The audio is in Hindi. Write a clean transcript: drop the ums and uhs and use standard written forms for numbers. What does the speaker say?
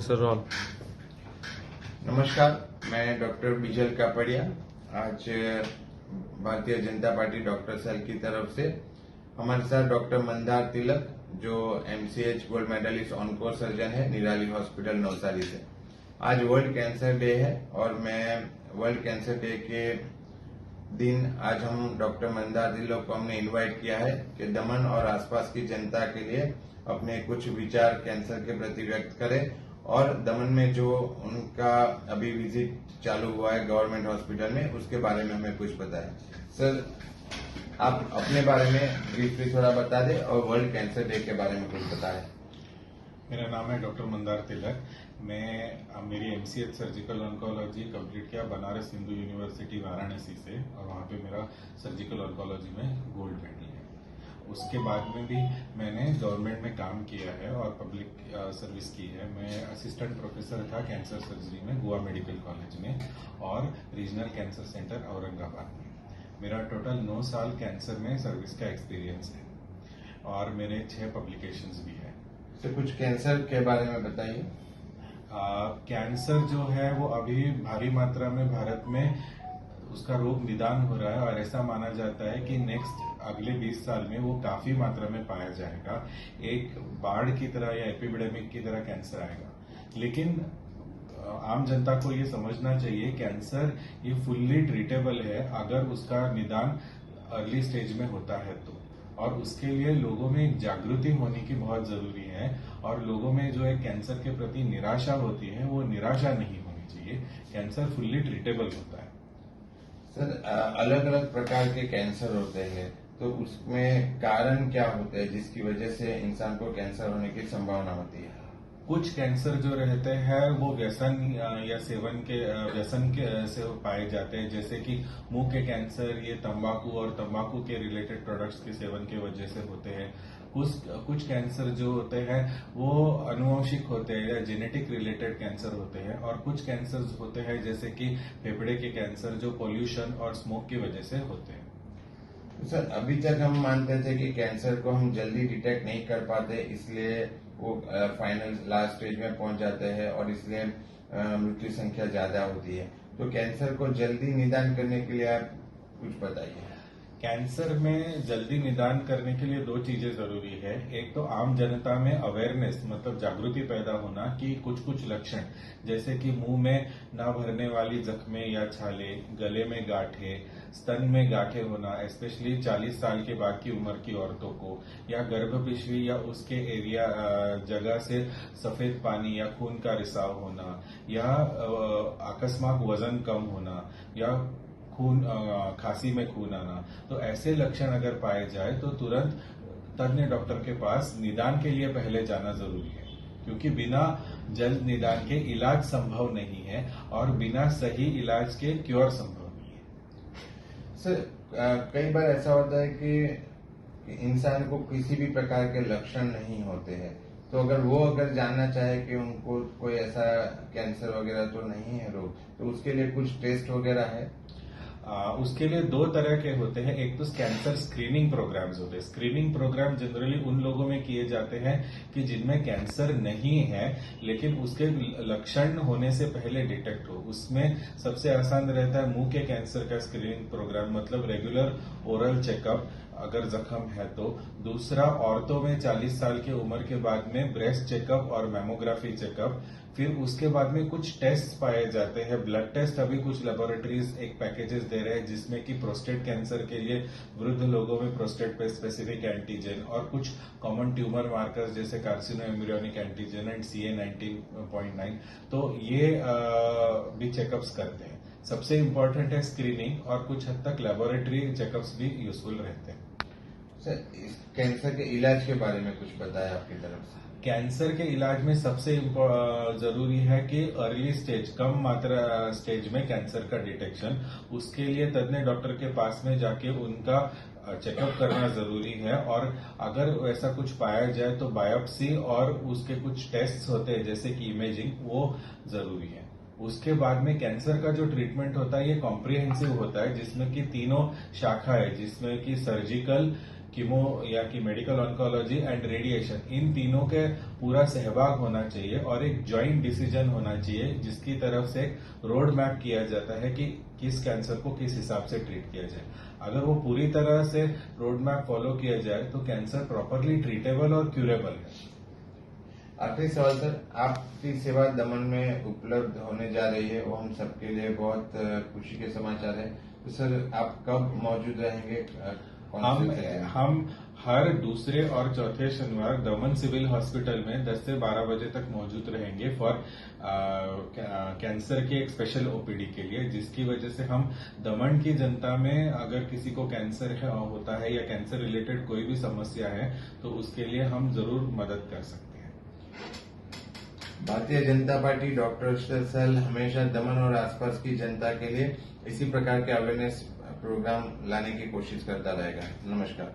Professor roll. नमस्कार, मैं डॉक्टर बिजल कापड़िया। आज Bharatiya Janata party doctor cell की तरफ से हमारे साथ डॉक्टर मंदार तिलक, जो MCh gold medallist onco surgeon है, निराली हॉस्पिटल नवसारी से। आज वर्ल्ड कैंसर डे है और मैं वर्ल्ड कैंसर डे के दिन आज हम डॉक्टर मंदार तिलक को हमने इनवाइट किया है कि दमन और आसपास की जनता के लिए अपने कुछ विचार कैंसर के प्रति व्यक्त करें और दमन में जो उनका अभी विजिट चालू हुआ है गवर्नमेंट हॉस्पिटल में, उसके बारे में हमें कुछ बताएं। सर, आप अपने बारे में ब्रीफली थोड़ा बता दें और वर्ल्ड कैंसर डे के बारे में कुछ बताएं। मेरा नाम है डॉक्टर मंदार तिलक। मेरी एमसीएच सर्जिकल ऑन्कोलॉजी कंप्लीट किया बनारस हिंदू यूनिवर्सिटी वाराणसी से, और वहाँ पे मेरा सर्जिकल ऑन्कोलॉजी में गोल्ड मेडल है। उसके बाद में भी मैंने गवर्नमेंट में काम किया है और पब्लिक सर्विस की है। मैं असिस्टेंट प्रोफेसर था कैंसर सर्जरी में गोवा मेडिकल कॉलेज में और रीजनल कैंसर सेंटर औरंगाबाद में। मेरा टोटल 9 साल कैंसर में सर्विस का एक्सपीरियंस है और मेरे 6 पब्लिकेशंस भी है। तो कुछ कैंसर के बारे में बताइए। कैंसर जो है वो अभी भारी मात्रा में भारत में उसका रोग निदान हो रहा है और ऐसा माना जाता है कि अगले 20 साल में वो काफी मात्रा में पाया जाएगा। एक बाढ़ की तरह या एपिडेमिक की तरह कैंसर आएगा। लेकिन आम जनता को ये समझना चाहिए कैंसर ये फुल्ली ट्रीटेबल है अगर उसका निदान अर्ली स्टेज में होता है तो, और उसके लिए लोगों में एक जागृति होने की बहुत जरूरी है और लोगों में जो एक कैंसर के प्रति निराशा होती है वो निराशा नहीं होनी चाहिए। कैंसर फुल्ली ट्रीटेबल होता है। सर, अलग अलग प्रकार के कैंसर होते हैं, तो उसमें कारण क्या होते हैं जिसकी वजह से इंसान को कैंसर होने की संभावना होती है? कुछ कैंसर जो रहते हैं वो व्यसन या सेवन के व्यसन के से पाए जाते हैं, जैसे कि मुंह के कैंसर ये तंबाकू और तंबाकू के रिलेटेड प्रोडक्ट्स के सेवन की वजह से होते हैं। कुछ कैंसर जो होते हैं वो अनुवंशिक होते हैं या जेनेटिक रिलेटेड कैंसर होते हैं, और कुछ कैंसर होते हैं जैसे कि फेफड़े के कैंसर जो पोल्यूशन और स्मोक की वजह से होते हैं। सर, अभी तक हम मानते थे कि कैंसर को हम जल्दी डिटेक्ट नहीं कर पाते, इसलिए वो फाइनल लास्ट स्टेज में पहुंच जाते हैं और इसलिए मृत्यु संख्या ज्यादा होती है। तो कैंसर को जल्दी निदान करने के लिए आप कुछ बताइए। कैंसर में जल्दी निदान करने के लिए 2 चीजें जरूरी है। एक तो आम जनता में अवेयरनेस, मतलब जागृति पैदा होना कि कुछ लक्षण जैसे कि मुंह में ना भरने वाली जख्में या छाले, गले में गांठें, स्तन में गांठें होना, स्पेशली 40 साल के बाद की उम्र की औरतों को, या गर्भपिशवी या उसके एरिया जगह से सफेद पानी या खून का रिसाव होना, या अकस्मात वजन कम होना, या खांसी में खून आना। तो ऐसे लक्षण अगर पाए जाए तो तुरंत तज्ञ डॉक्टर के पास निदान के लिए पहले जाना जरूरी है, क्योंकि बिना जल्द निदान के इलाज संभव नहीं है और बिना सही इलाज के क्योर संभव नहीं है। सर, कई बार ऐसा होता है कि इंसान को किसी भी प्रकार के लक्षण नहीं होते हैं, तो अगर जानना चाहे कि उनको कोई ऐसा कैंसर वगैरह तो नहीं है रोग, तो उसके लिए कुछ टेस्ट वगैरह है? उसके लिए 2 तरह के होते हैं। एक तो कैंसर स्क्रीनिंग प्रोग्राम्स होते हैं। स्क्रीनिंग प्रोग्राम जनरली उन लोगों में किए जाते हैं कि जिनमें कैंसर नहीं है लेकिन उसके लक्षण होने से पहले डिटेक्ट हो। उसमें सबसे आसान रहता है मुंह के कैंसर का स्क्रीनिंग प्रोग्राम, मतलब रेगुलर ओरल चेकअप अगर जख्म है तो। दूसरा, औरतों में 40 साल की उम्र के बाद में ब्रेस्ट चेकअप और मैमोग्राफी चेकअप। फिर उसके बाद में कुछ टेस्ट पाए जाते हैं, ब्लड टेस्ट। अभी कुछ लेबोरेटरीज एक पैकेजेस दे रहे हैं जिसमें कि प्रोस्टेट कैंसर के लिए वृद्ध लोगों में प्रोस्टेट पे स्पेसिफिक एंटीजन और कुछ कॉमन ट्यूमर मार्कर्स जैसे कार्सिनो एम्ब्रियोनिक एंटीजन एंड CA 19.9, तो ये भी चेकअप्स करते हैं। सबसे इम्पोर्टेंट है स्क्रीनिंग, और कुछ हद तक लेबोरेटरी चेकअप्स भी यूजफुल रहते हैं। सर, इस कैंसर के इलाज के बारे में कुछ बताएं आपकी तरफ से। कैंसर के इलाज में सबसे जरूरी है कि अर्ली स्टेज, कम मात्रा स्टेज में कैंसर का डिटेक्शन। उसके लिए तज्ञ डॉक्टर के पास में जाके उनका चेकअप करना जरूरी है, और अगर वैसा कुछ पाया जाए तो बायोप्सी और उसके कुछ टेस्ट होते हैं जैसे कि इमेजिंग, वो जरूरी है। उसके बाद में कैंसर का जो ट्रीटमेंट होता है ये कॉम्प्रिहेंसिव होता है, जिसमें कि 3 शाखा है, जिसमें कि सर्जिकल, कीमो या कि मेडिकल ऑन्कोलॉजी एंड रेडिएशन, इन तीनों के पूरा सहभाग होना चाहिए और एक जॉइंट डिसीजन होना चाहिए जिसकी तरफ से रोड मैप किया जाता है कि किस कैंसर को किस हिसाब से ट्रीट किया जाए। अगर वो पूरी तरह से रोड मैप फॉलो किया जाए तो कैंसर प्रॉपरली ट्रीटेबल और क्यूरेबल है। आखिरी सवाल सर, आपकी सेवा दमन में उपलब्ध होने जा रही है, वो हम सबके लिए बहुत खुशी के समाचार है। तो सर आप कब मौजूद रहेंगे? हम हर दूसरे और चौथे शनिवार दमन सिविल हॉस्पिटल में 10 से 12 बजे तक मौजूद रहेंगे फॉर कैंसर के एक स्पेशल ओपीडी के लिए, जिसकी वजह से हम दमन की जनता में अगर किसी को कैंसर होता है या कैंसर रिलेटेड कोई भी समस्या है तो उसके लिए हम जरूर मदद कर सकते हैं। Bharatiya Janata party doctor cell हमेशा दमन और आसपास की जनता के लिए इसी प्रकार के अवेयरनेस प्रोग्राम लाने की कोशिश करता रहेगा। नमस्कार।